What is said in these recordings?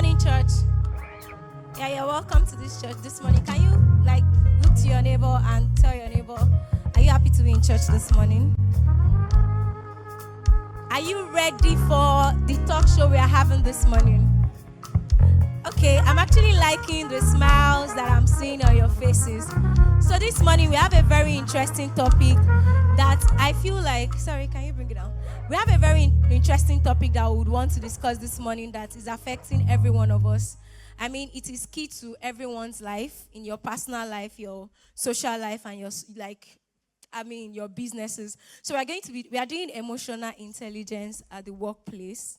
morning, church. Yeah, you're welcome to this church this morning. Can you look to your neighbor and tell your neighbor, are you happy to be in church this morning? Are you ready for the talk show we are having this morning? Okay, I'm actually liking the smiles that I'm seeing on your faces. So this morning we have a very interesting topic that I feel like, sorry, can you bring it down? We have a very interesting topic that we would want to discuss this morning that is affecting every one of us. I mean, it is key to everyone's life, in your personal life, your social life, and your businesses. So we are doing emotional intelligence at the workplace,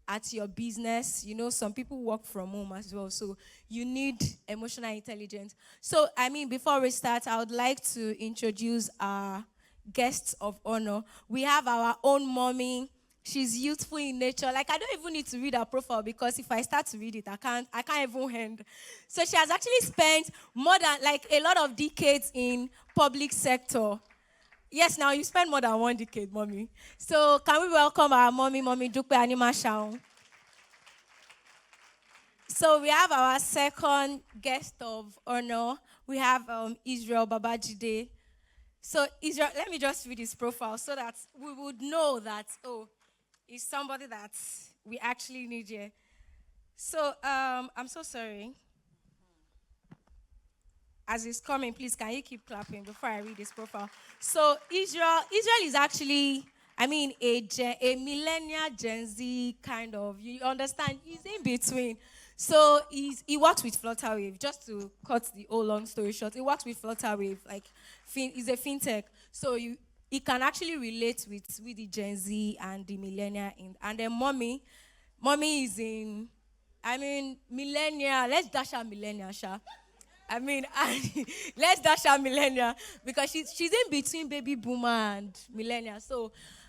at your business. You know, some people work from home as well, so you need emotional intelligence. So, before we start, I would like to introduce our guests of honor. We have our own mommy. She's youthful in nature. I don't even need to read her profile, because if I start to read it, I can't even end. So she has actually spent more than a lot of decades in public sector. Yes, now you spend more than 1 decade, mommy. So can we welcome our mommy Dupe Animashaun? So we have our second guest of honor. We have Israel Babajide. So Israel, let me just read his profile so that we would know that, he's somebody that we actually need here. So I'm so sorry. As he's coming, please, can you keep clapping before I read his profile? So Israel is actually, a millennial Gen Z kind of, you understand? He's in between. So he works with Flutterwave, just to cut the whole long story short. He works with Flutterwave, he's a fintech. So he can actually relate with the Gen Z and the millennial. And then mommy is in, millennial. Let's dash her millennial, Sha. Let's dash her millennial, because she's in between baby boomer and millennial.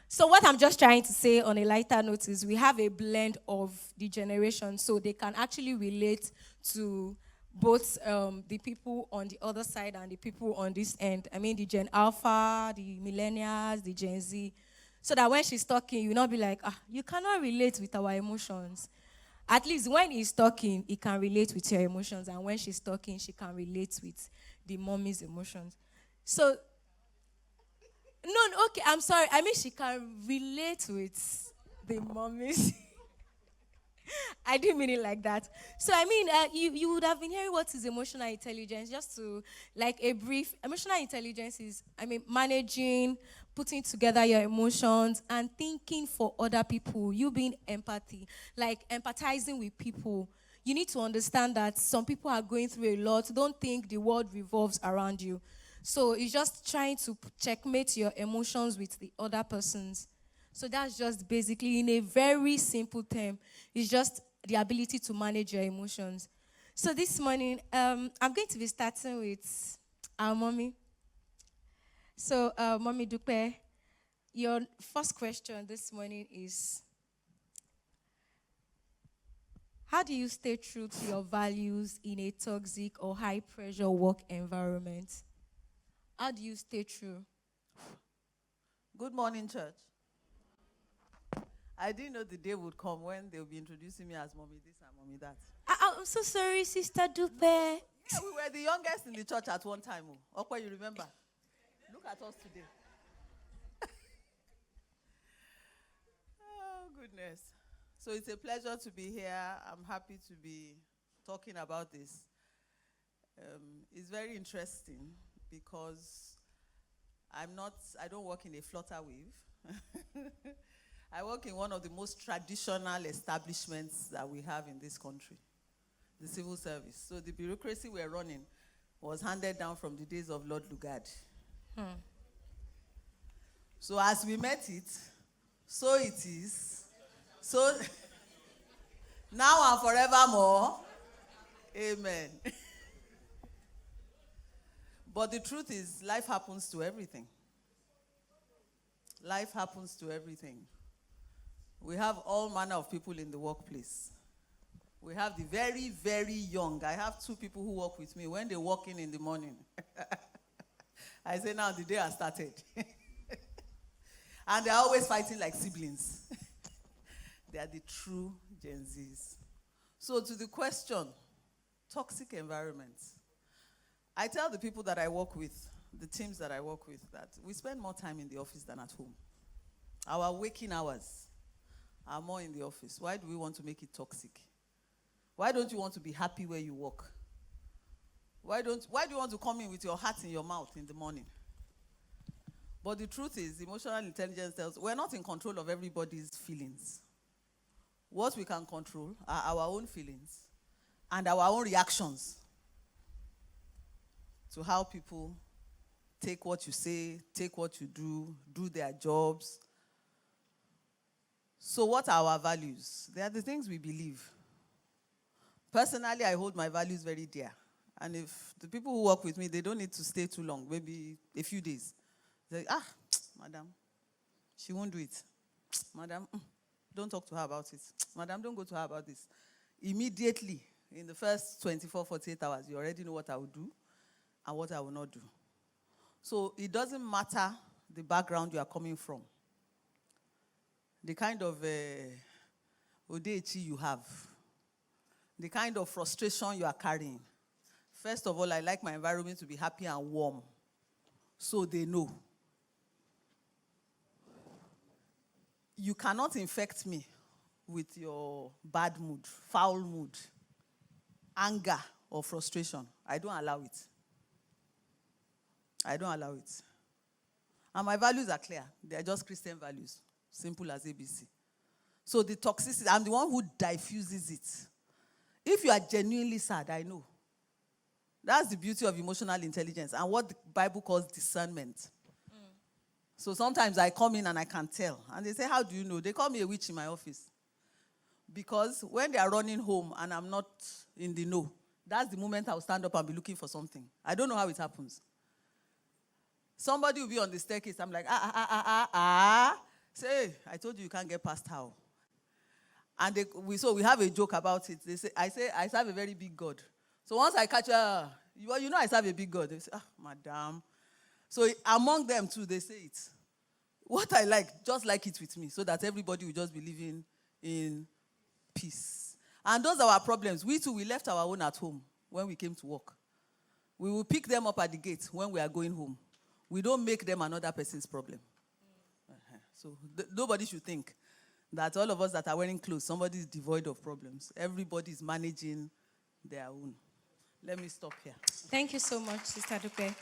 So what I'm just trying to say on a lighter note is we have a blend of the generations, so they can actually relate to both the people on the other side and the people on this end. The Gen Alpha, the millennials, the Gen Z. So that when she's talking, you'll not be like, you cannot relate with our emotions. At least when he's talking, he can relate with your emotions. And when she's talking, she can relate with the mommy's emotions. So, no, okay, I'm sorry. She can relate with the mommy's. I didn't mean it like that. So, you would have been hearing what is emotional intelligence. Just to, a brief, emotional intelligence is, managing, putting together your emotions, and thinking for other people. You being empathy, empathizing with people. You need to understand that some people are going through a lot. Don't think the world revolves around you. So, it's just trying to checkmate your emotions with the other person's. So that's just basically, in a very simple term, it's just the ability to manage your emotions. So this morning, I'm going to be starting with our mommy. So, Mommy Dupe, your first question this morning is, how do you stay true to your values in a toxic or high-pressure work environment? How do you stay true? Good morning, church. I didn't know the day would come when they'll be introducing me as mommy this and mommy that. I'm so sorry, Sister Dupe. Yeah, we were the youngest in the church at one time. Okwa, you remember? Look at us today. Oh, goodness. So it's a pleasure to be here. I'm happy to be talking about this. It's very interesting because I don't work in a Flutterwave. I work in one of the most traditional establishments that we have in this country, the civil service. So the bureaucracy we're running was handed down from the days of Lord Lugard. So as we met it, so it is. So now and forevermore, amen. But the truth is, life happens to everything. Life happens to everything. We have all manner of people in the workplace. We have the very, very young. I have 2 people who work with me. When they walk in the morning, I say, now the day has started. And they're always fighting like siblings. They are the true Gen Zs. So to the question, toxic environments. I tell the people that I work with, the teams that I work with, that we spend more time in the office than at home. Our waking hours are more in the office. Why do we want to make it toxic? Why don't you want to be happy where you work? Why do you want to come in with your heart in your mouth in the morning? But the truth is, emotional intelligence tells we're not in control of everybody's feelings. What we can control are our own feelings and our own reactions to how people take what you say, take what you do their jobs. So what are our values? They are the things we believe. Personally, I hold my values very dear. And if the people who work with me, they don't need to stay too long, maybe a few days. They say, madam, she won't do it. Madam, don't talk to her about it. Madam, don't go to her about this. Immediately, in the first 24, 48 hours, you already know what I will do and what I will not do. So it doesn't matter the background you are coming from, the kind of odechi you have, the kind of frustration you are carrying. First of all, I like my environment to be happy and warm, so they know. You cannot infect me with your bad mood, foul mood, anger, or frustration. I don't allow it. I don't allow it. And my values are clear. They are just Christian values. Simple as ABC. So the toxicity, I'm the one who diffuses it. If you are genuinely sad, I know. That's the beauty of emotional intelligence and what the Bible calls discernment. So sometimes I come in and I can tell. And they say, how do you know? They call me a witch in my office. Because when they are running home and I'm not in the know, that's the moment I'll stand up and be looking for something. I don't know how it happens. Somebody will be on the staircase. I'm like, Say, I told you you can't get past how. And we have a joke about it. I say, I serve a very big God. So once I catch her, you know I serve a big God. They say, madam. So among them too, they say it. What I like, just like it with me, so that everybody will just be living in peace. And those are our problems. We too, we left our own at home when we came to work. We will pick them up at the gate when we are going home. We don't make them another person's problem. So nobody should think that all of us that are wearing clothes, somebody is devoid of problems. Everybody is managing their own. Let me stop here. Thank you so much, Sister Dupe.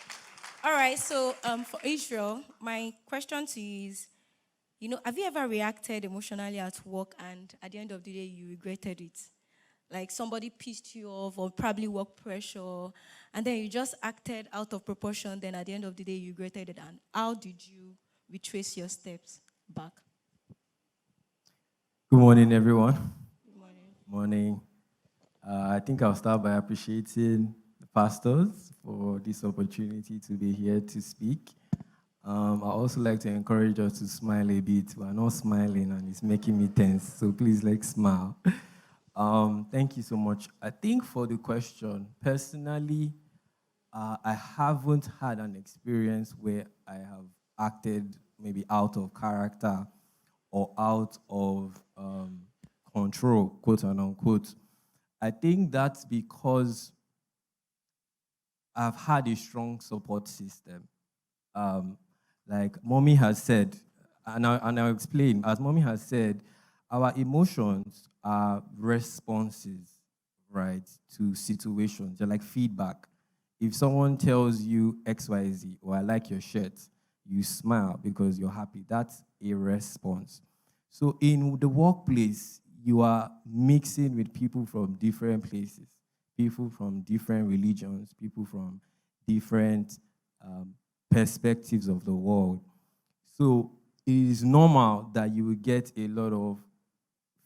All right, so for Israel, my question to you is, have you ever reacted emotionally at work and at the end of the day you regretted it? Like somebody pissed you off or probably work pressure, and then you just acted out of proportion, then at the end of the day you regretted it. And how did you retrace your steps back? Good morning, everyone. Good morning. Morning. I think I'll start by appreciating the pastors for this opportunity to be here to speak. I also like to encourage us to smile a bit. We're not smiling and it's making me tense, so please smile. Thank you so much. I think for the question, personally, I haven't had an experience where I have acted maybe out of character or out of control, quote and unquote. I think that's because I've had a strong support system. Like Mommy has said, and I'll explain, as Mommy has said, our emotions are responses, right, to situations. They're like feedback. If someone tells you XYZ, or I like your shirt, you smile because you're happy. That's a response. So in the workplace, you are mixing with people from different places, people from different religions, people from different perspectives of the world. So it is normal that you will get a lot of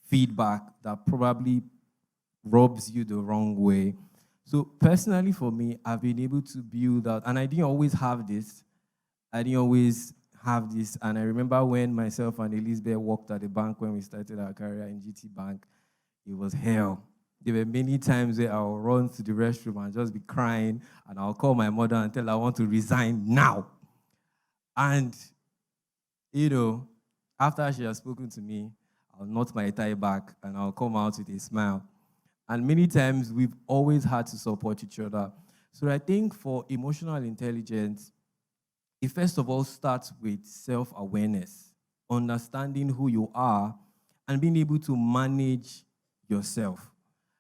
feedback that probably rubs you the wrong way. So personally for me, I've been able to build out, and I didn't always have this. And I remember when myself and Elizabeth worked at the bank when we started our career in GT Bank, it was hell. There were many times where I'll run to the restroom and just be crying, and I'll call my mother and tell her I want to resign now. And, after she has spoken to me, I'll knot my tie back and I'll come out with a smile. And many times we've always had to support each other. So I think for emotional intelligence, it first of all starts with self-awareness, understanding who you are, and being able to manage yourself.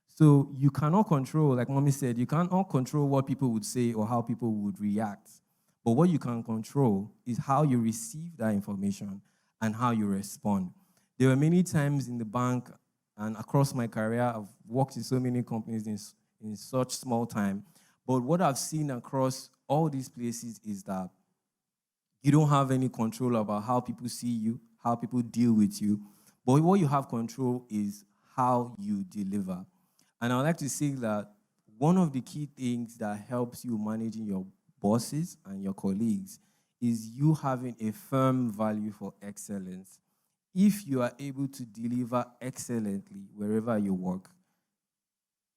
So you cannot control, like mommy said, you cannot control what people would say or how people would react. But what you can control is how you receive that information and how you respond. There were many times in the bank and across my career, I've worked in so many companies in such small time. But what I've seen across all these places is that you don't have any control about how people see you, how people deal with you. But what you have control is how you deliver. And I would like to say that one of the key things that helps you managing your bosses and your colleagues is you having a firm value for excellence. If you are able to deliver excellently wherever you work,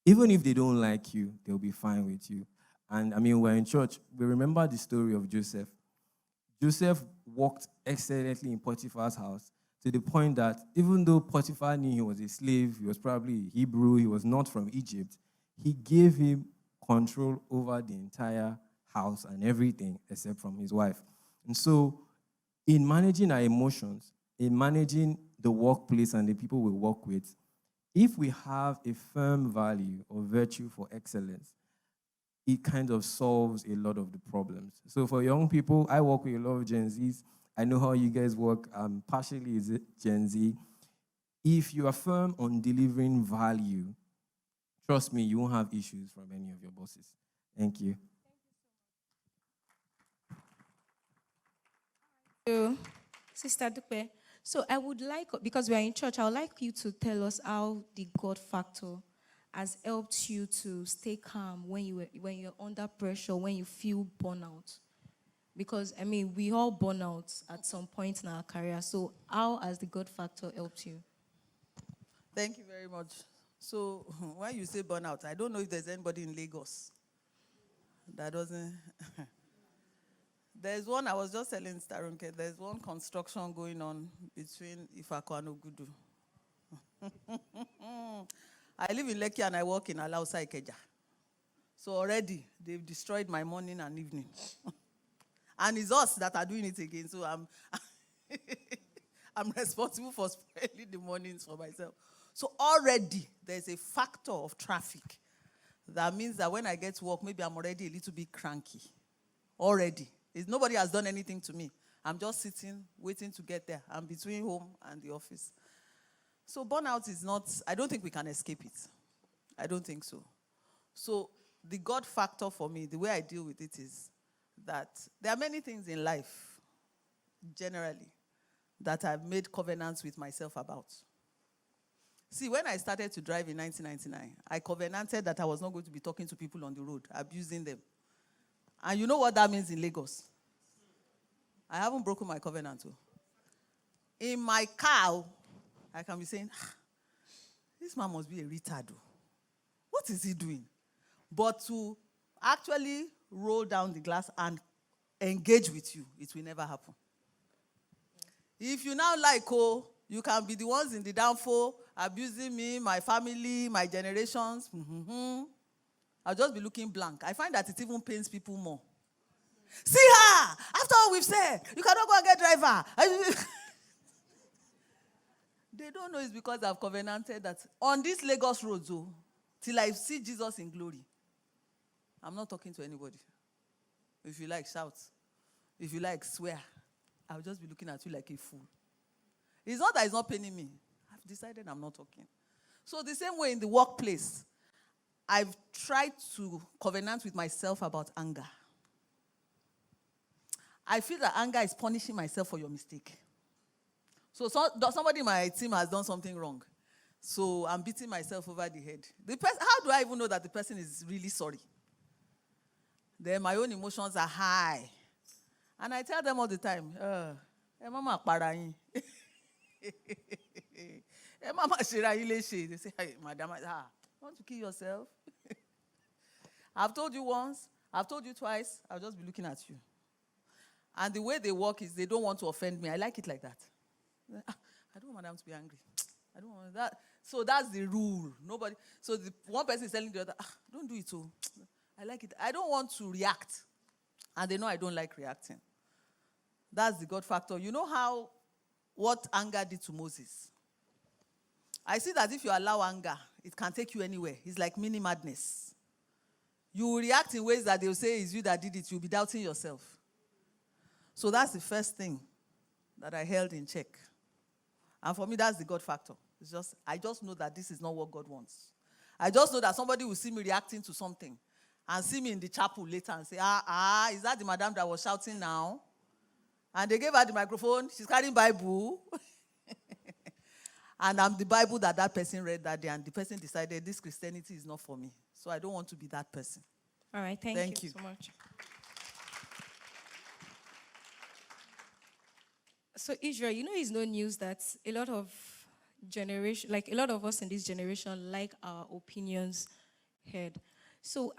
even if they don't like you, they'll be fine with you. And I mean, we're in church, we remember the story of Joseph. Joseph worked excellently in Potiphar's house to the point that even though Potiphar knew he was a slave, he was probably Hebrew, he was not from Egypt, he gave him control over the entire house and everything except from his wife. And so, in managing our emotions, in managing the workplace and the people we work with, if we have a firm value or virtue for excellence, it kind of solves a lot of the problems. So for young people, I work with a lot of Gen Zs. I know how you guys work. Partially is Gen Z. If you are firm on delivering value, trust me, you won't have issues from any of your bosses. Thank you. Thank you, Sister Dupe. So I would like, because we are in church, I would like you to tell us how the God factor has helped you to stay calm when you're under pressure, when you feel burnout. Because I mean, we all burn out at some point in our career. So how has the God factor helped you? Thank you very much. So when you say burnout, I don't know if there's anybody in Lagos that doesn't. There's one, I was just telling Starunke, there's one construction going on between Ifako and Ogudu. I live in Lekki and I work in Alausa Ikeja. So already, they've destroyed my morning and evening. And it's us that are doing it again. So I'm responsible for spoiling the mornings for myself. So already, there's a factor of traffic. That means that when I get to work, maybe I'm already a little bit cranky. Already. Nobody has done anything to me. I'm just sitting, waiting to get there. I'm between home and the office. So burnout is not, I don't think we can escape it. I don't think so. So the God factor for me, the way I deal with it is that there are many things in life, generally, that I've made covenants with myself about. See, when I started to drive in 1999, I covenanted that I was not going to be talking to people on the road, abusing them. And you know what that means in Lagos? I haven't broken my covenant too. In my car, I can be saying, this man must be a retard. What is he doing? But to actually roll down the glass and engage with you, it will never happen. If you now like, you can be the ones in the downfall, abusing me, my family, my generations. I'll just be looking blank. I find that it even pains people more. See her! After all we've said, you cannot go and get driver. They don't know it's because I've covenanted that on this Lagos road, till I see Jesus in glory, I'm not talking to anybody. If you like, shout. If you like, swear. I'll just be looking at you like a fool. It's not that it's not paining me. I've decided I'm not talking. So the same way in the workplace, I've tried to covenant with myself about anger. I feel that anger is punishing myself for your mistake. So somebody in my team has done something wrong. So I'm beating myself over the head. How do I even know that the person is really sorry? Then my own emotions are high. And I tell them all the time, Mama Parayin. Mama Shirayi. They say, hey, Madam, want to kill yourself? I've told you once, I've told you twice, I'll just be looking at you. And the way they work is they don't want to offend me. I like it like that. I don't want Madam to be angry. I don't want that. So that's the rule. Nobody. So the one person is telling the other, don't do it. Oh, I like it. I don't want to react, and they know I don't like reacting. That's the God factor. You know how what anger did to Moses? I see that if you allow anger, it can take you anywhere. It's like mini madness. You will react in ways that they will say it's you that did it. You'll be doubting yourself. So that's the first thing that I held in check. And for me, that's the God factor. I just know that this is not what God wants. I just know that somebody will see me reacting to something and see me in the chapel later and say, is that the madam that was shouting now? And they gave her the microphone. She's carrying Bible. And I'm the Bible that person read that day. And the person decided this Christianity is not for me. So I don't want to be that person. All right, thank you so much. So Israel, you know it's no news that a lot of us in this generation like our opinions heard. So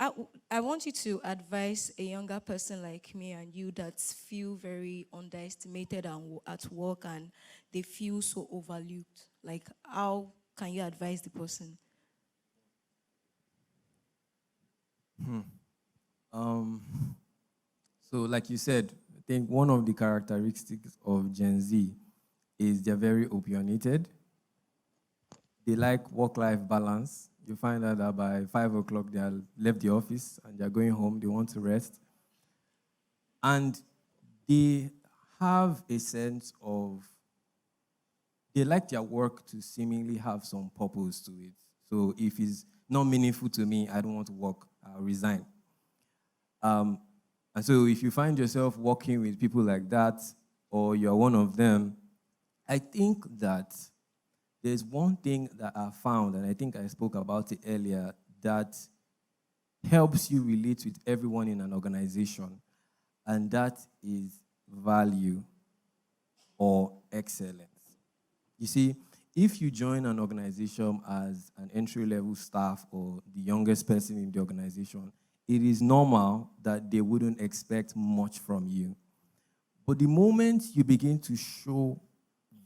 I want you to advise a younger person like me and you that feel very underestimated at work and they feel so overlooked. Like, how can you advise the person? So like you said, I think one of the characteristics of Gen Z is they're very opinionated. They like work-life balance. You find out that by 5 o'clock they have left the office and they're going home, they want to rest. And they have a sense of, they like their work to seemingly have some purpose to it. So if it's not meaningful to me, I don't want to work, I'll resign. And so if you find yourself working with people like that, or you're one of them, I think that there's one thing that I found, and I think I spoke about it earlier, that helps you relate with everyone in an organization, and that is value or excellence. You see, if you join an organization as an entry-level staff or the youngest person in the organization, it is normal that they wouldn't expect much from you. But the moment you begin to show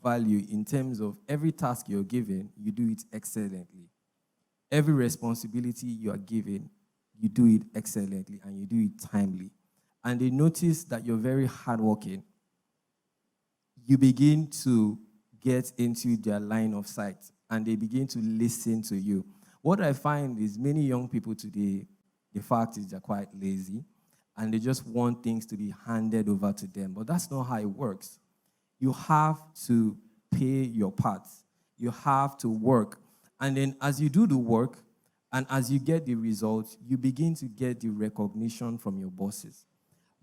value in terms of every task you're given, you do it excellently. Every responsibility you are given, you do it excellently and you do it timely. And they notice that you're very hardworking. You begin to get into their line of sight and they begin to listen to you. What I find is many young people today, the fact is they're quite lazy and they just want things to be handed over to them. But that's not how it works. You have to pay your parts. You have to work. And then as you do the work and as you get the results, you begin to get the recognition from your bosses.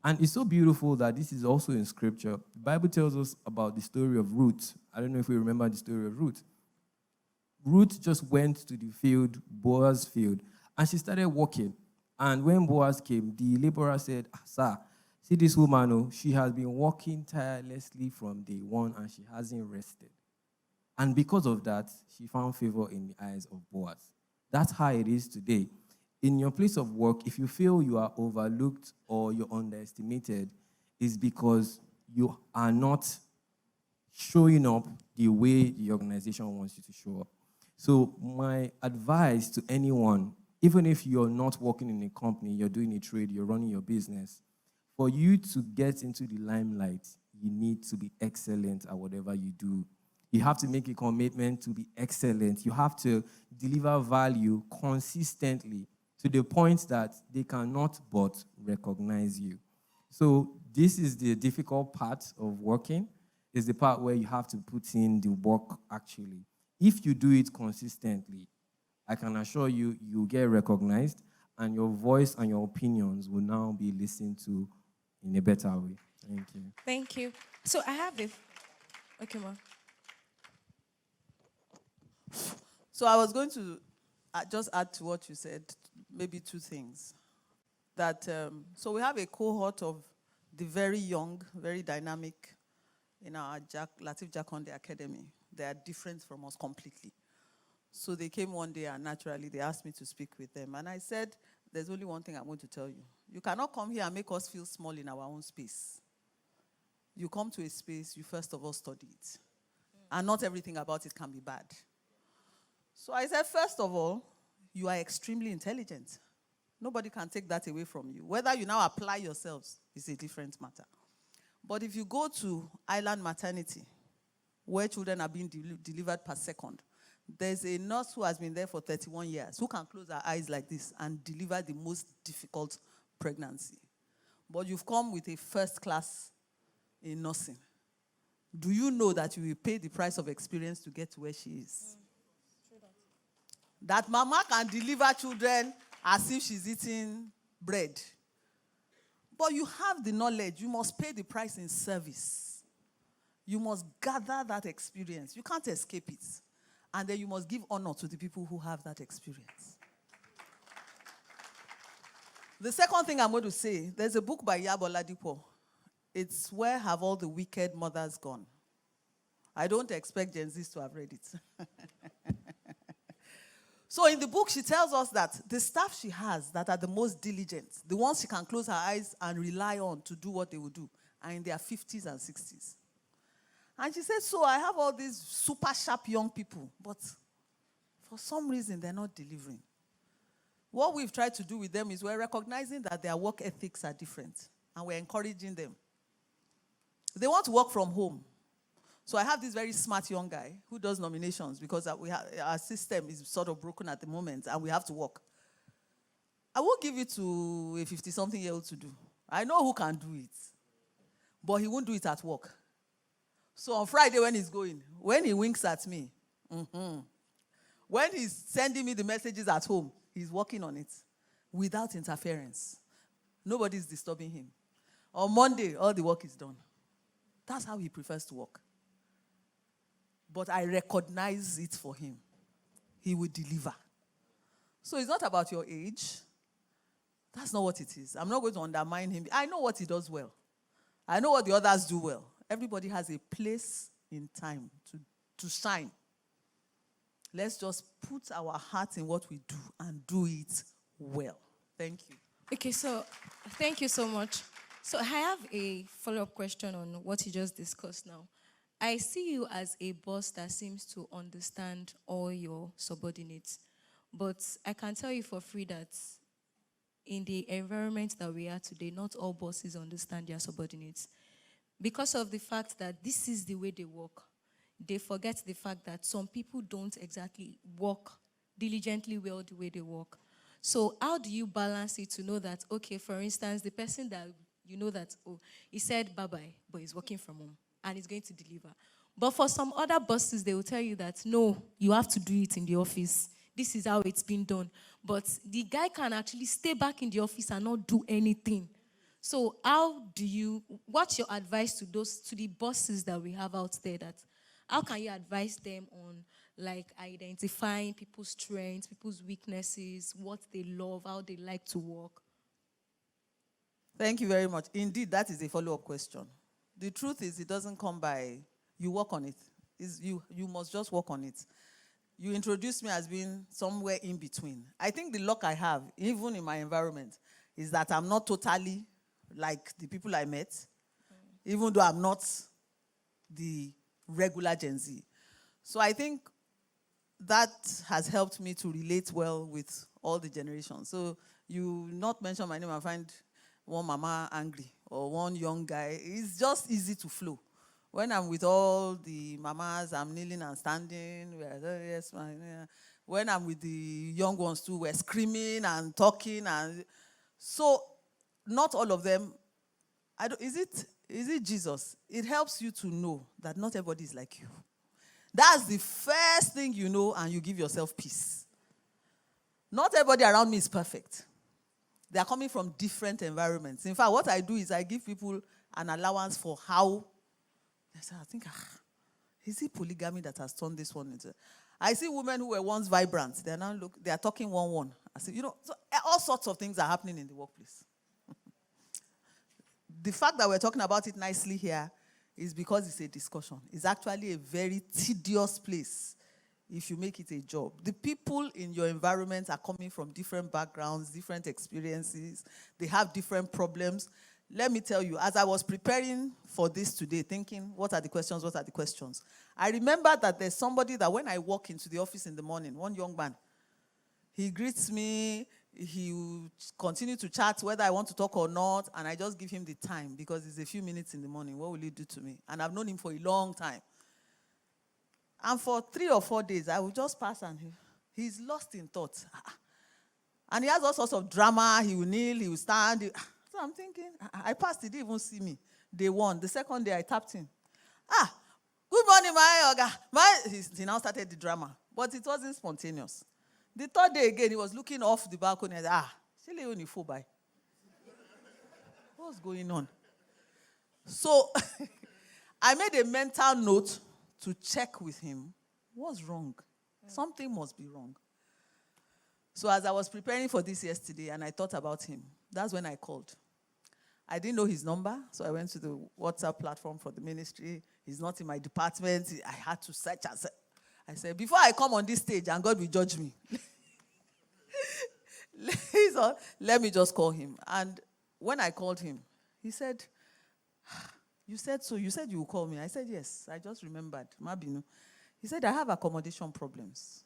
And it's so beautiful that this is also in Scripture. The Bible tells us about the story of Ruth. I don't know if we remember the story of Ruth. Ruth just went to the field, Boaz's field, and she started working. And when Boaz came, the laborer said, sir, see this woman, oh, she has been working tirelessly from day one and she hasn't rested. And because of that, she found favor in the eyes of Boaz. That's how it is today. In your place of work, if you feel you are overlooked or you're underestimated, it's because you are not showing up the way the organization wants you to show up. So my advice to anyone, even if you're not working in a company, you're doing a trade, you're running your business, for you to get into the limelight, you need to be excellent at whatever you do. You have to make a commitment to be excellent. You have to deliver value consistently to the point that they cannot but recognize you. So this is the difficult part of working, is the part where you have to put in the work actually. If you do it consistently, I can assure you, you'll get recognized and your voice and your opinions will now be listened to in a better way. Thank you. Thank you. So I have this. Okay, Ma. So I was going to just add to what you said, maybe two things. That so we have a cohort of the very young, very dynamic in our Latif Jakonde Academy. They are different from us completely. So they came one day and naturally they asked me to speak with them. And I said, there's only one thing I'm going to tell you. You cannot come here and make us feel small in our own space. You come to a space, you first of all study it. And not everything about it can be bad. So I said, first of all, you are extremely intelligent. Nobody can take that away from you. Whether you now apply yourselves is a different matter. But if you go to island maternity, where children are being delivered per second, there's a nurse who has been there for 31 years who can close her eyes like this and deliver the most difficult pregnancy. But you've come with a first class in nursing. Do you know that you will pay the price of experience to get to where she is? That mama can deliver children as if she's eating bread. But you have the knowledge. You must pay the price in service. You must gather that experience. You can't escape it. And then you must give honor to the people who have that experience. The second thing I'm going to say, there's a book by Alabi. It's Where Have All the Wicked Mothers Gone? I don't expect Gen Zs to have read it. So in the book, she tells us that the staff she has that are the most diligent, the ones she can close her eyes and rely on to do what they will do, are in their 50s and 60s. And she said, so I have all these super sharp young people, but for some reason, they're not delivering. What we've tried to do with them is we're recognizing that their work ethics are different, and we're encouraging them. They want to work from home. So I have this very smart young guy who does nominations because our system is sort of broken at the moment, and we have to work. I won't give it to a 50-something-year-old to do. I know who can do it, but he won't do it at work. So on Friday when he's going, when he winks at me, when he's sending me the messages at home, he's working on it without interference. Nobody's disturbing him. On Monday, all the work is done. That's how he prefers to work. But I recognize it for him. He will deliver. So it's not about your age. That's not what it is. I'm not going to undermine him. I know what he does well. I know what the others do well. Everybody has a place in time to shine. Let's just put our heart in what we do and do it well. Thank you. Okay, so thank you so much. So I have a follow-up question on what you just discussed now. I see you as a boss that seems to understand all your subordinates. But I can tell you for free that in the environment that we are today, not all bosses understand their subordinates. Because of the fact that this is the way they work, they forget the fact that some people don't exactly work diligently well the way they work. So how do you balance it to know that, okay, for instance, the person that you know that, oh, he said bye-bye, but he's working from home and he's going to deliver. But for some other bosses, they will tell you that, no, you have to do it in the office. This is how it's been done. But the guy can actually stay back in the office and not do anything. So what's your advice to the bosses that we have out there, that how can you advise them on like identifying people's strengths, people's weaknesses, what they love, how they like to work? Thank you very much. Indeed, that is a follow-up question. The truth is, it doesn't come by, you work on it. You must just work on it. You introduced me as being somewhere in between. I think the luck I have, even in my environment, is that I'm not totally like the people I met, even though I'm not the regular Gen Z. So I think that has helped me to relate well with all the generations. So you not mention my name and find one mama angry or one young guy. It's just easy to flow. When I'm with all the mamas, I'm kneeling and standing. Yes, when I'm with the young ones too, we're screaming and talking. And so not all of them. Is it Jesus? It helps you to know that not everybody is like you. That's the first thing you know, and you give yourself peace. Not everybody around me is perfect. They are coming from different environments. In fact, what I do is I give people an allowance for how. I think, is it polygamy that has turned this one into? I see women who were once vibrant. They are talking one. I say, so all sorts of things are happening in the workplace. The fact that we're talking about it nicely here is because it's a discussion. It's actually a very tedious place if you make it a job. The people in your environment are coming from different backgrounds, different experiences. They have different problems. let me tell you, as I was preparing for this today, thinking, what are the questions, what are the questions? I remember that there's somebody that when I walk into the office in the morning, one young man, he greets me, he will continue to chat whether I want to talk or not, and I just give him the time because it's a few minutes in the morning. What will he do to me? And I've known him for a long time. And for 3 or 4 days, I will just pass and he's lost in thought. And he has all sorts of drama. He will kneel, he will stand. So I'm thinking, I passed, he didn't even see me. Day 1. The second day, I tapped him. Good morning, my Oga. He now started the drama. But it wasn't spontaneous. The 3rd day again, he was looking off the balcony and said, what's going on? So I made a mental note to check with him. What's wrong? Something must be wrong. So as I was preparing for this yesterday and I thought about him, that's when I called. I didn't know his number, so I went to the WhatsApp platform for the ministry. He's not in my department. I had to search. I said, before I come on this stage and God will judge me, let me just call him. And when I called him, he said, you said so. You said you would call me. I said, yes. I just remembered. Mabinu. He said, I have accommodation problems.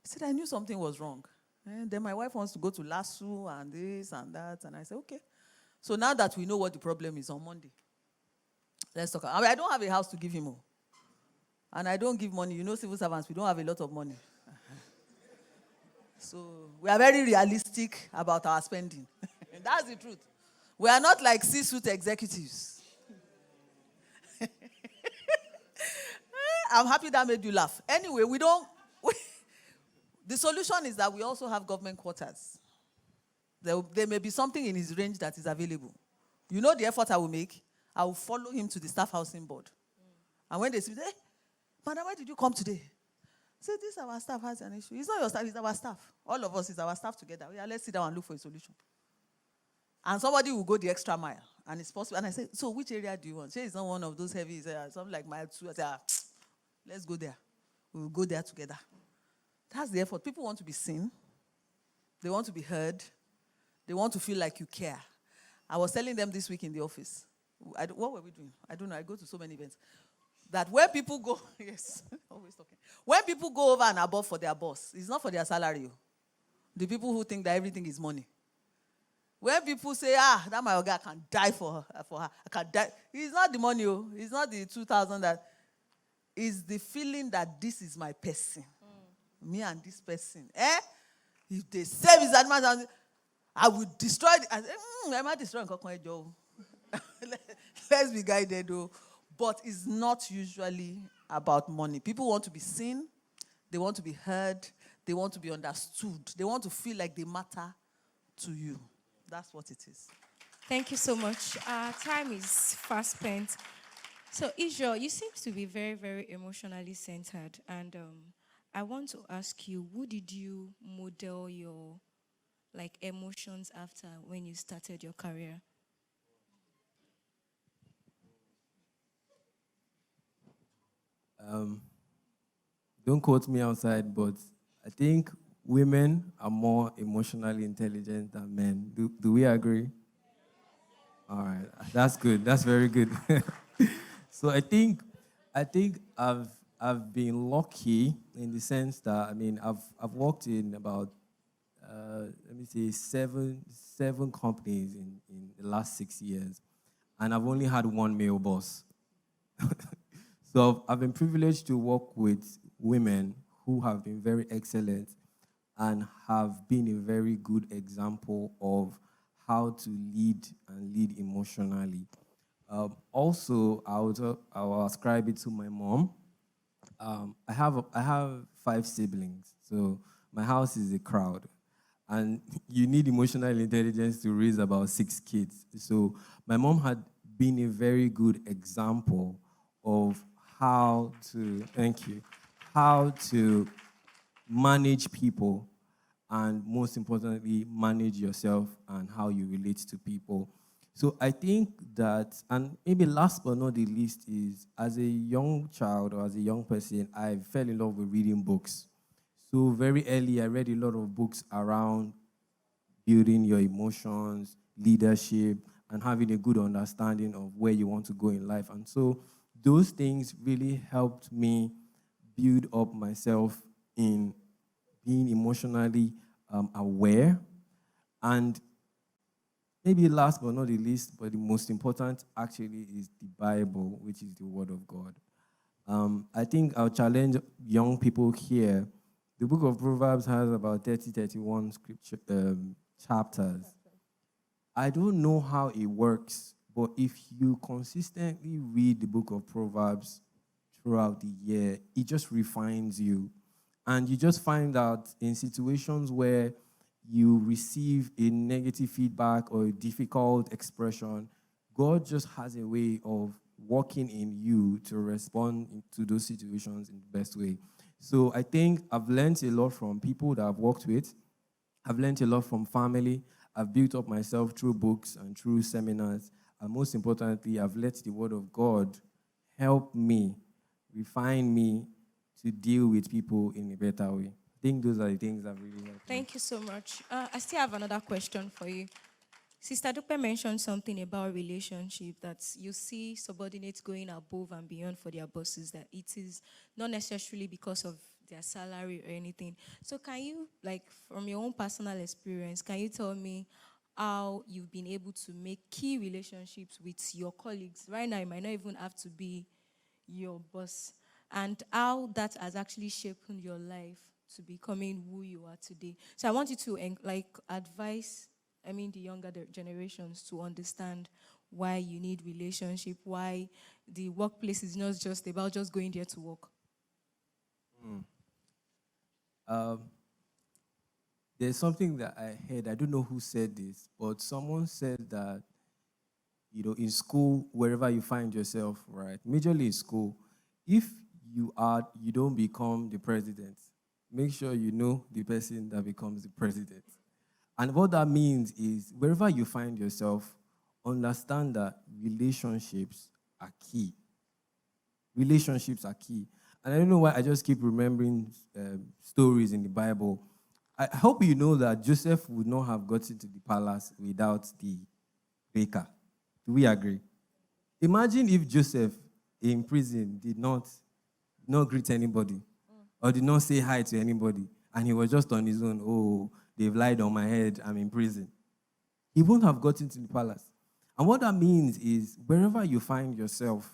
I said, I knew something was wrong. And then my wife wants to go to LASU and this and that. And I said, okay. So now that we know what the problem is on Monday, let's talk. I don't have a house to give him. And I don't give money. You know, civil servants, we don't have a lot of money. So we are very realistic about our spending. That's the truth. We are not like C-suite executives. I'm happy that made you laugh. Anyway, the solution is that we also have government quarters. There may be something in his range that is available. You know the effort I will make? I will follow him to the staff housing board. And when they say, hey, madam, why did you come today? Say, this our staff has an issue. It's not your staff, it's our staff. All of us is our staff together. Yeah, let's sit down and look for a solution. And somebody will go the extra mile. And it's possible. And I say, so which area do you want? Say it's not one of those heavy, something like mile 2. I say, let's go there. We will go there together. That's the effort. People want to be seen. They want to be heard. They want to feel like you care. I was telling them this week in the office. What were we doing? I don't know. I go to so many events. That when people go, yes, always talking. When people go over and above for their boss, it's not for their salary. The people who think that everything is money. When people say, that my Oga can die for her, I can die. It's not the money. It's not the 2,000 that. It's the feeling that this is my person. Me and this person. If they save his animals, I will destroy it. I say, am I destroying Joe? Let's be guided, though. But it's not usually about money. People want to be seen. They want to be heard. They want to be understood. They want to feel like they matter to you. That's what it is. Thank you so much. Time is fast spent. So, Israel, you seem to be very, very emotionally centered. And I want to ask you, who did you model your emotions after when you started your career? Don't quote me outside, but I think women are more emotionally intelligent than men. Do we agree? All right, that's good. That's very good. So I think I've been lucky in the sense that I've worked in about seven companies in the last 6 years, and I've only had one male boss. So I've been privileged to work with women who have been very excellent and have been a very good example of how to lead and lead emotionally. Also, I will ascribe it to my mom. I have 5 siblings, so my house is a crowd, and you need emotional intelligence to raise about 6 kids. So my mom had been a very good example of how to manage people, and most importantly, manage yourself and how you relate to people. So I think that, and maybe last but not the least is, as a young child or as a young person, I fell in love with reading books. So very early, I read a lot of books around building your emotions, leadership, and having a good understanding of where you want to go in life. And so those things really helped me build up myself in being emotionally aware. And maybe last but not the least, but the most important actually is the Bible, which is the Word of God. I think I'll challenge young people here. The book of Proverbs has about 31 scripture chapters. I don't know how it works, but if you consistently read the book of Proverbs throughout the year, it just refines you. And you just find out in situations where you receive a negative feedback or a difficult expression, God just has a way of working in you to respond to those situations in the best way. So I think I've learned a lot from people that I've worked with. I've learned a lot from family. I've built up myself through books and through seminars. And most importantly, I've let the Word of God help me, refine me to deal with people in a better way. I think those are the things that really helped me. Thank you so much. I still have another question for you. Sister Dupe mentioned something about relationship, that you see subordinates going above and beyond for their bosses, that it is not necessarily because of their salary or anything. So can you, like, from your own personal experience, can you tell me how you've been able to make key relationships with your colleagues? Right now, it might not even have to be your boss, and how that has actually shaped your life to becoming who you are today. So I want you to advise, the younger generations to understand why you need relationship, why the workplace is not just about just going there to work. There's something that I heard, I don't know who said this, but someone said that, in school, wherever you find yourself, right, majorly in school, if you don't become the president, make sure you know the person that becomes the president. And what that means is, wherever you find yourself, understand that relationships are key. Relationships are key. And I don't know why I just keep remembering stories in the Bible. I hope you know that Joseph would not have gotten to the palace without the baker. Do we agree? Imagine if Joseph in prison did not greet anybody or did not say hi to anybody, and he was just on his own. Oh, they've lied on my head, I'm in prison. He won't have gotten to the palace. And what that means is, wherever you find yourself,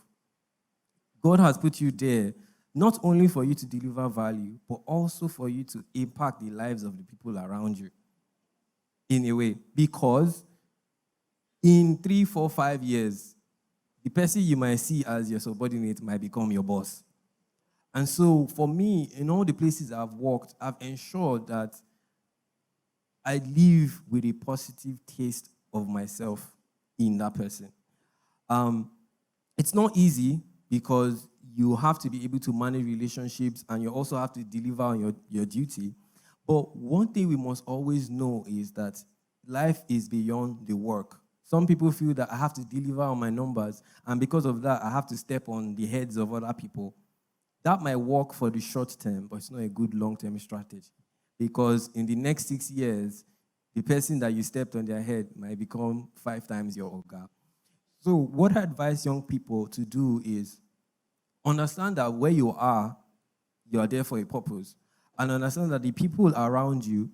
God has put you there not only for you to deliver value, but also for you to impact the lives of the people around you in a way. Because in 3, 4, 5 years, the person you might see as your subordinate might become your boss. And so for me, in all the places I've worked, I've ensured that I live with a positive taste of myself in that person. It's not easy, because you have to be able to manage relationships and you also have to deliver on your duty. But one thing we must always know is that life is beyond the work. Some people feel that I have to deliver on my numbers, and because of that, I have to step on the heads of other people. That might work for the short term, but it's not a good long-term strategy. Because in the next 6 years, the person that you stepped on their head might become 5 times your oga. So what I advise young people to do is understand that where you are there for a purpose. And understand that the people around you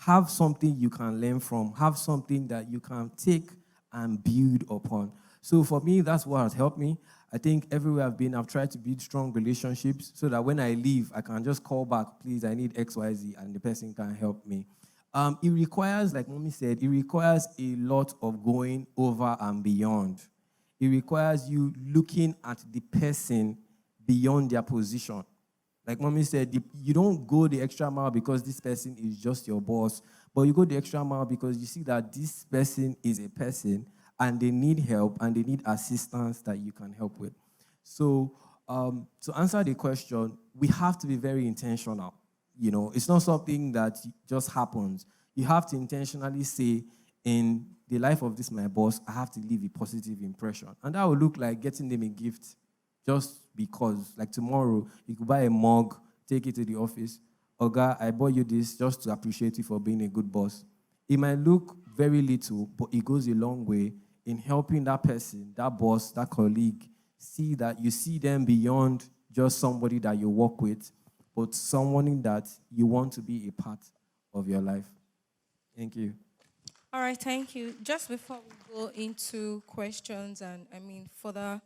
have something you can learn from, have something that you can take and build upon. So for me, that's what has helped me. I think everywhere I've been, I've tried to build strong relationships so that when I leave, I can just call back, please, I need XYZ, and the person can help me. It requires, like Mommy said, it requires a lot of going over and beyond. It requires you looking at the person beyond their position. Like Mommy said, you don't go the extra mile because this person is just your boss, but you go the extra mile because you see that this person is a person and they need help and they need assistance that you can help with. So to answer the question, we have to be very intentional. It's not something that just happens. You have to intentionally say, in the life of this my boss, I have to leave a positive impression. And that will look like getting them a gift just because. Like tomorrow, you could buy a mug, take it to the office. Oga, I bought you this just to appreciate you for being a good boss. It might look very little, but it goes a long way in helping that person, that boss, that colleague, see that you see them beyond just somebody that you work with, but someone that you want to be a part of your life. Thank you. All right, thank you. Just before we go into questions and further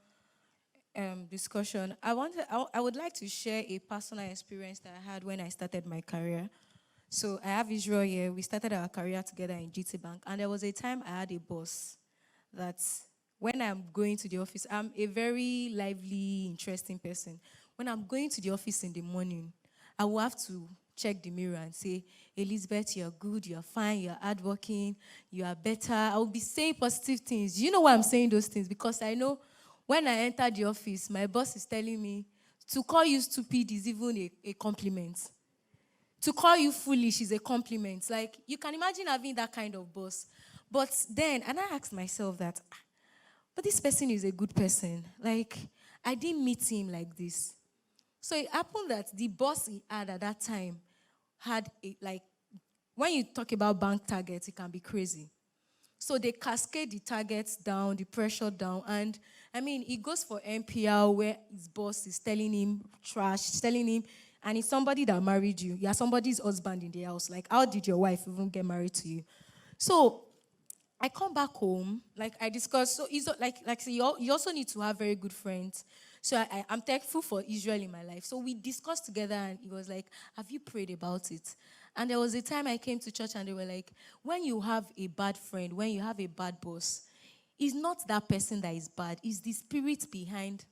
discussion, I would like to share a personal experience that I had when I started my career. So I have Israel here. We started our career together in GT Bank, and there was a time I had a boss that when I'm going to the office, I'm a very lively, interesting person. When I'm going to the office in the morning, I will have to check the mirror and say, Elizabeth, you're good, you're fine, you're hardworking, you are better. I will be saying positive things. You know why I'm saying those things? Because I know when I enter the office, my boss is telling me to call you stupid is even a compliment. To call you foolish is a compliment. Like, you can imagine having that kind of boss. But then, and I asked myself that, but this person is a good person. Like, I didn't meet him like this. So it happened that the boss he had at that time had, when you talk about bank targets, it can be crazy. So they cascade the targets down, the pressure down. And, he goes for MPL where his boss is telling him trash, telling him, and it's somebody that married you. You're somebody's husband in the house. Like, how did your wife even get married to you? So I come back home, like I discussed. So it's so you also need to have very good friends. So I'm thankful for Israel in my life. So we discussed together, and he was like, have you prayed about it? And there was a time I came to church, and they were like, when you have a bad friend, when you have a bad boss, it's not that person that is bad. It's the spirit behind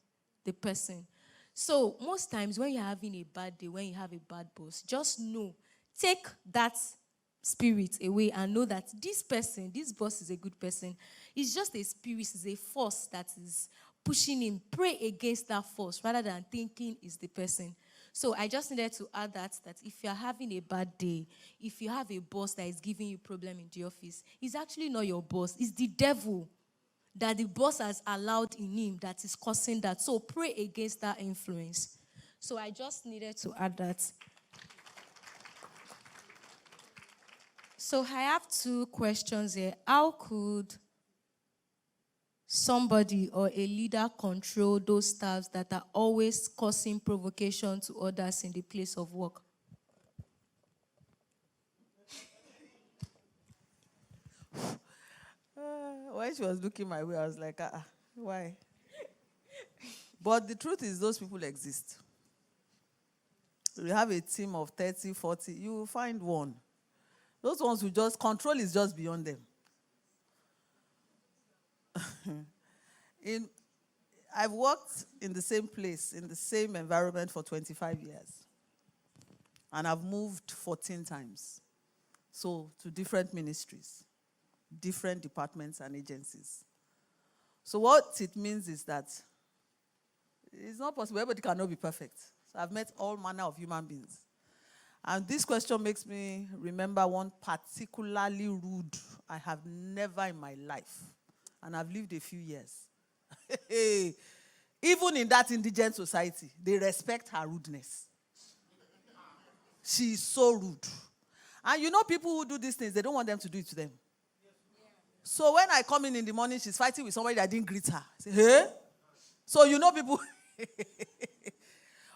the person. So most times when you're having a bad day, when you have a bad boss, just know, take that spirit away and know that this person, this boss is a good person. It's just a spirit, it's a force that is pushing him. Pray against that force rather than thinking it's the person. So I just needed to add that if you're having a bad day, if you have a boss that is giving you problem in the office, it's actually not your boss. It's the devil that the boss has allowed in him that is causing that. So pray against that influence. So I just needed to add that. So I have two questions here. How could somebody or a leader control those staffs that are always causing provocation to others in the place of work? When she was looking my way, I was like, why? But the truth is, those people exist. You have a team of 30, 40, you will find one. Those ones who just, control is just beyond them. I've worked in the same place, in the same environment for 25 years. And I've moved 14 times. So, to different ministries, different departments and agencies. So what it means is that it's not possible. Everybody cannot be perfect. So I've met all manner of human beings. And this question makes me remember one particularly rude I have never in my life. And I've lived a few years. Even in that indigent society, they respect her rudeness. She is so rude. And you know people who do these things, they don't want them to do it to them. So when I come in the morning, she's fighting with somebody that didn't greet her. I say, hey? So you know people...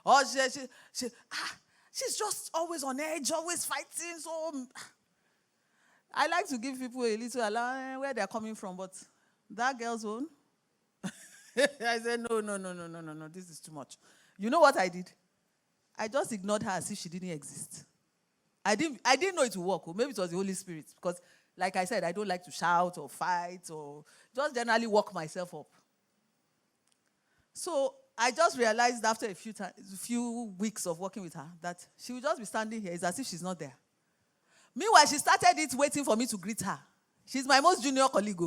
or she's just always on edge, always fighting. So I like to give people a little allowance where they're coming from, but that girl's own. I said, no, this is too much. You know what I did? I just ignored her as if she didn't exist. I didn't know it would work. Or maybe it was the Holy Spirit. Because, like I said, I don't like to shout or fight or just generally work myself up. So I just realized after a few weeks of working with her that she would just be standing here. It's as if she's not there. Meanwhile, she started it waiting for me to greet her. She's my most junior colleague.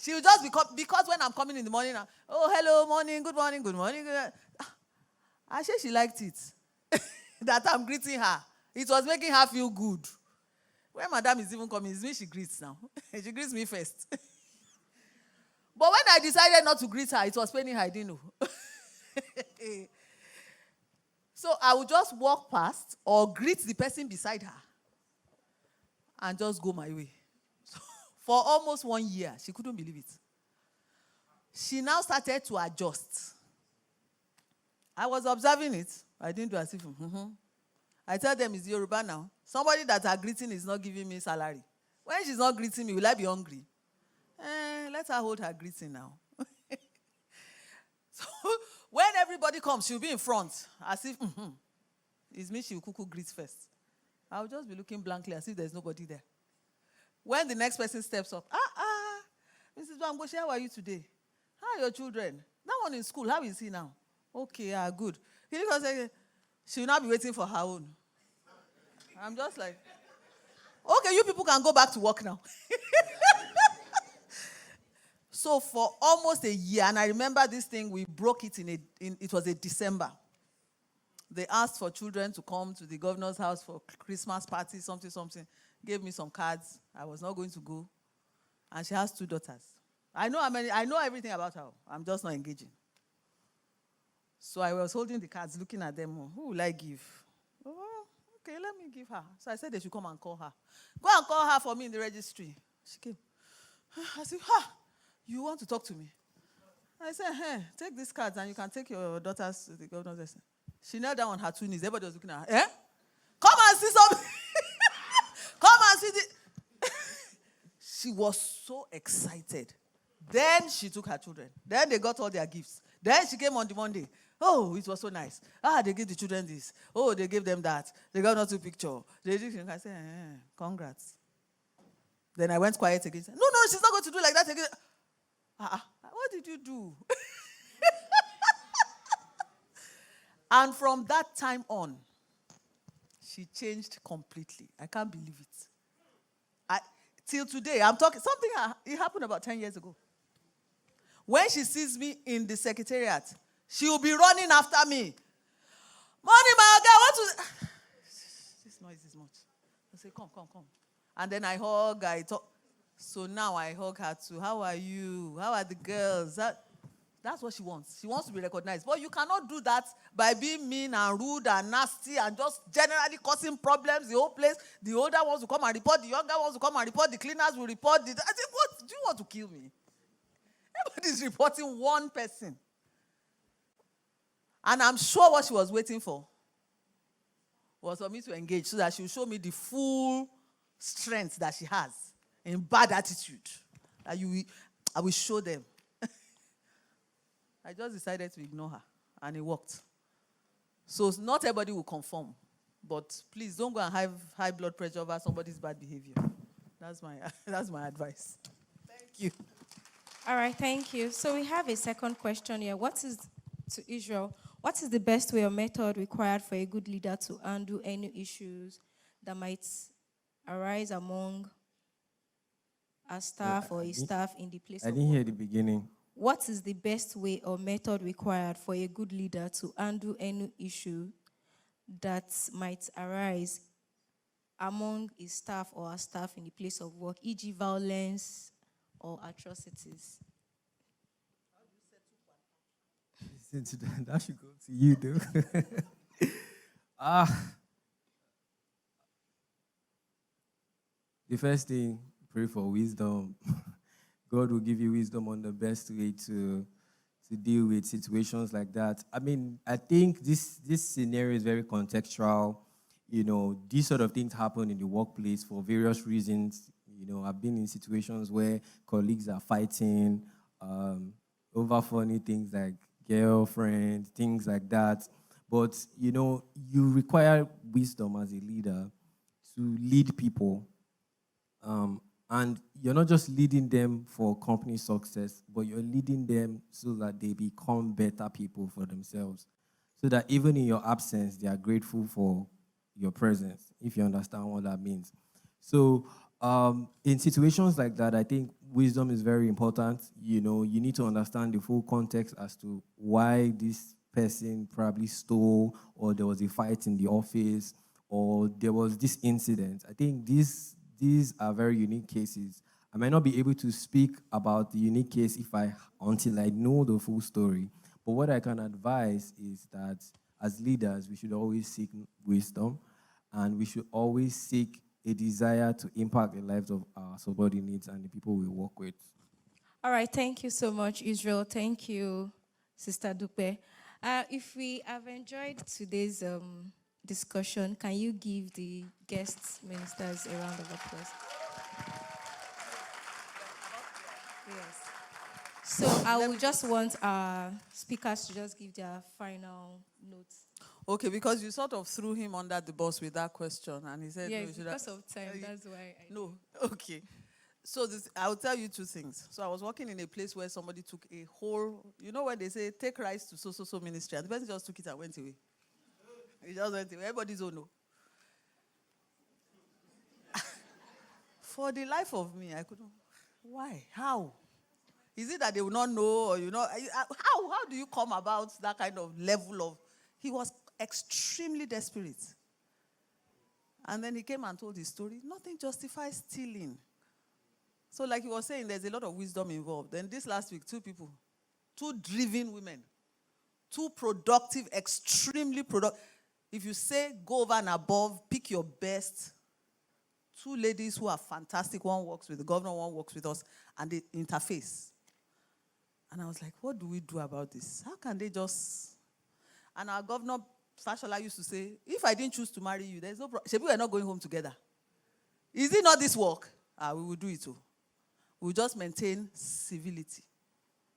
She will just because when I'm coming in the morning, oh, hello, morning, good morning, good morning. I said she liked it. That I'm greeting her. It was making her feel good. When madam is even coming, it's me she greets now. She greets me first. But when I decided not to greet her, it was paining her, I didn't know. So I would just walk past or greet the person beside her and just go my way. For almost 1 year, she couldn't believe it. She now started to adjust. I was observing it. I didn't do as if, I tell them it's Yoruba now. Somebody that are greeting is not giving me salary. When she's not greeting me, will I be hungry? Let her hold her greeting now. So when everybody comes, she'll be in front, as if, it's me she will cuckoo greet first. I'll just be looking blankly as if there's nobody there. When the next person steps up, Mrs. Bamgoshi, how are you today? How are your children? That one in school, how is he now? Okay, good. She will not be waiting for her own. I'm just like, okay, you people can go back to work now. So for almost a year, and I remember this thing, we broke it it was a December. They asked for children to come to the governor's house for Christmas party, something. Gave me some cards. I was not going to go. And she has 2 daughters. I know everything about her. I'm just not engaging. So I was holding the cards, looking at them. Who will I give? Oh, okay, let me give her. So I said they should come and call her. Go and call her for me in the registry. She came. I said, you want to talk to me? I said, hey, take these cards and you can take your daughters to the governor's estate. She knelt down on her 2 knees. Everybody was looking at her. Come and see something. Come and see this. She was so excited. Then she took her children. Then they got all their gifts. Then she came on the Monday. Oh, it was so nice. They gave the children this. Oh, they gave them that. They got not a picture. They did. I said, congrats. Then I went quiet again. No, she's not going to do like that again. What did you do? And from that time on, she changed completely. I can't believe it. Till today, I'm talking, it happened about 10 years ago. When she sees me in the secretariat, she will be running after me. Money, my guy, what to... This noise is much. I say, come. And then I hug, I talk. So now I hug her too. How are you? How are the girls? That's what she wants. She wants to be recognized. But you cannot do that by being mean and rude and nasty and just generally causing problems the whole place. The older ones will come and report. The younger ones will come and report. The cleaners will report. I think, what? Do you want to kill me? Everybody's reporting one person. And I'm sure what she was waiting for was for me to engage so that she will show me the full strength that she has in bad attitude. I will show them. I just decided to ignore her, and it worked. So not everybody will conform, but please don't go and have high blood pressure over somebody's bad behavior. That's my advice. Thank you. All right, thank you. So we have a second question here. To Israel, what is the best way or method required for a good leader to undo any issues that might arise among a staff or a staff in the place of work? I didn't hear the beginning. What is the best way or method required for a good leader to undo any issue that might arise among his staff or a staff in the place of work, e.g. violence or atrocities? That should go to you, though. The first thing, pray for wisdom. God will give you wisdom on the best way to deal with situations like that. I mean, I think this scenario is very contextual. These sort of things happen in the workplace for various reasons. I've been in situations where colleagues are fighting over funny things like girlfriends, things like that. But, you require wisdom as a leader to lead people. And you're not just leading them for company success, but you're leading them so that they become better people for themselves. So that even in your absence, they are grateful for your presence, if you understand what that means. So in situations like that, I think wisdom is very important. You need to understand the full context as to why this person probably stole, or there was a fight in the office, or there was this incident. I think these are very unique cases. I might not be able to speak about the unique case until I know the full story. But what I can advise is that as leaders, we should always seek wisdom, and we should always seek a desire to impact the lives of our subordinates and the people we work with. All right, thank you so much, Israel. Thank you, Sister Dupe. If we have enjoyed today's discussion, can you give the guest ministers a round of applause? Yes. So I will just want our speakers to just give their final notes. Okay, because you sort of threw him under the bus with that question, and he said, Yeah, no, it's because of time. That's why. No, okay. So I'll tell you two things. So I was working in a place where somebody took a whole, you know when they say, take rice to so ministry, and the person just took it and went away. He just went away. Everybody's oh no. For the life of me, I couldn't. Why? How? Is it that they will not know, or how do you come about that kind of level of? He was extremely desperate. And then he came and told his story. Nothing justifies stealing. So like he was saying, there's a lot of wisdom involved. Then this last week, two driven women, two productive, extremely productive. If you say go over and above, pick your best. Two ladies who are fantastic. One works with the governor, one works with us, and they interface. And I was like, what do we do about this? How can they just... And our governor, Fashola, used to say, if I didn't choose to marry you, there's no problem. We're not going home together. Is it not this work? We will do it too. We will just maintain civility.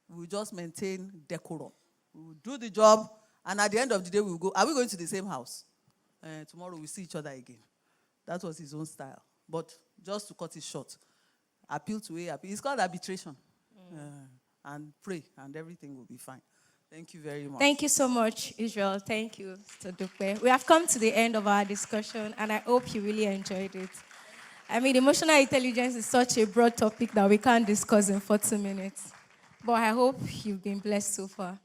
We will just maintain decorum. We will do the job, and at the end of the day, we will go. Are we going to the same house? Tomorrow we'll see each other again. That was his own style. But just to cut it short, appeal to A, appeal. It's called arbitration. And pray, and everything will be fine. Thank you very much. Thank you so much, Israel. Thank you, Mr. Dupe. We have come to the end of our discussion, and I hope you really enjoyed it. I mean, emotional intelligence is such a broad topic that we can't discuss in 40 minutes. But I hope you've been blessed so far.